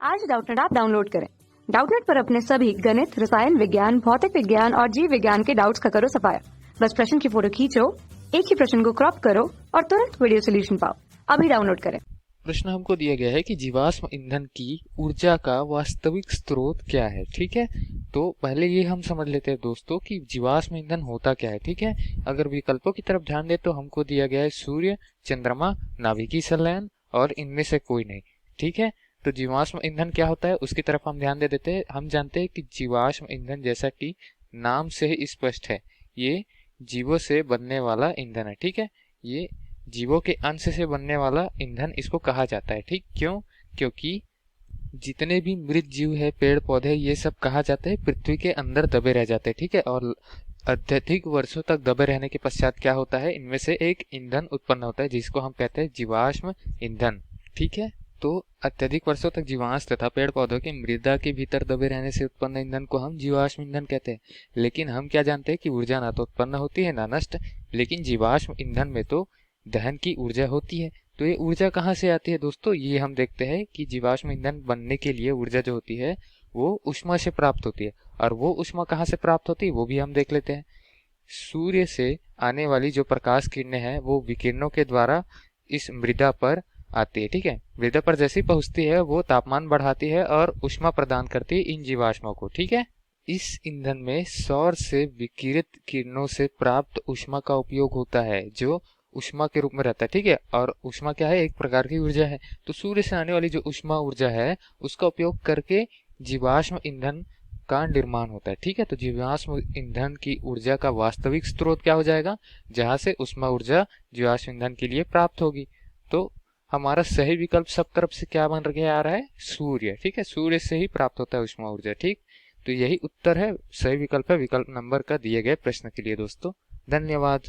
आज Doubtnut app download करें। Doubtnut पर अपने सभी गणित, रसायन विज्ञान, भौतिक विज्ञान और जीव विज्ञान के डाउट्स का करो सफाया। बस प्रश्न की फोटो खींचो, एक ही प्रश्न को क्रॉप करो और तुरंत वीडियो सोल्यूशन पाओ। अभी डाउनलोड करें। प्रश्न हमको दिया गया है कि जीवाश्म ईंधन की ऊर्जा का वास्तविक स्रोत क्या है। ठीक है, तो पहले ये हम समझ लेते हैं दोस्तों कि जीवाश्म ईंधन होता क्या है। ठीक है, अगर विकल्पों की तरफ ध्यान दे तो हमको दिया गया है सूर्य, चंद्रमा, नाभिकीय संलयन और इनमें से कोई नहीं। ठीक है, तो जीवाश्म ईंधन क्या होता है उसकी तरफ हम ध्यान दे देते हैं। हम जानते हैं कि जीवाश्म ईंधन जैसा कि नाम से ही स्पष्ट है, ये जीवों से बनने वाला ईंधन है। ठीक है, ये जीवों के अंश से बनने वाला ईंधन इसको कहा जाता है। ठीक, क्यों? क्योंकि जितने भी मृत जीव है, पेड़ पौधे, ये सब कहा जाता है पृथ्वी के अंदर दबे रह जाते हैं। ठीक है, और अत्यधिक वर्षों तक दबे रहने के पश्चात क्या होता है, इनमें से एक ईंधन उत्पन्न होता है जिसको हम कहते हैं जीवाश्म ईंधन। ठीक है, तो अत्यधिक वर्षों तक जीवांश तथा पेड़ पौधों की मृदा के भीतर दबे रहने से उत्पन्न ईंधन को हम जीवाश्म ईंधन कहते हैं। लेकिन हम क्या जानते हैं कि ऊर्जा ना तो उत्पन्न होती है ना नष्ट, लेकिन जीवाश्म ईंधन में तो दहन की ऊर्जा होती है। तो ये ऊर्जा कहाँ से आती है दोस्तों, ये हम देखते हैं कि जीवाश्म ईंधन बनने के लिए ऊर्जा जो होती है वो ऊष्मा से प्राप्त होती है। और वो ऊष्मा कहाँ से प्राप्त होती है वो भी हम देख लेते हैं। सूर्य से आने वाली जो प्रकाश किरणें हैं वो विकिरणों के द्वारा इस मृदा पर आती है। ठीक है, मृदा पर जैसी पहुंचती है वो तापमान बढ़ाती है और ऊष्मा प्रदान करती है इन जीवाश्मों को। ठीक है, इस ईंधन में सौर से विकिरित किरणों से प्राप्त ऊष्मा का उपयोग होता है जो ऊष्मा के रूप में रहता है। ठीक है, और ऊष्मा क्या है, एक प्रकार की ऊर्जा है। तो सूर्य से आने वाली जो ऊष्मा ऊर्जा है उसका उपयोग करके जीवाश्म ईंधन का निर्माण होता है। ठीक है, तो जीवाश्म ईंधन की ऊर्जा का वास्तविक स्रोत क्या हो जाएगा, जहां से ऊष्मा ऊर्जा जीवाश्म ईंधन के लिए प्राप्त होगी। तो हमारा सही विकल्प सब तरफ से क्या बन के आ रहा है, सूर्य। ठीक है, सूर्य से ही प्राप्त होता है ऊष्मा ऊर्जा। ठीक, तो यही उत्तर है, सही विकल्प है विकल्प नंबर का दिए गए प्रश्न के लिए दोस्तों। धन्यवाद।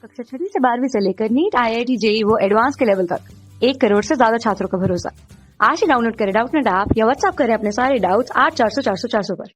कक्षा 6 से 12वीं से लेकर नीट, IIT, JEE वो एडवांस के लेवल तक 1 करोड़ से ज्यादा छात्रों का भरोसा। आज ही डाउनलोड करें डाउटनेट ऐप या व्हाट्सएप करें अपने सारे डाउट्स 8400 400 400 पर।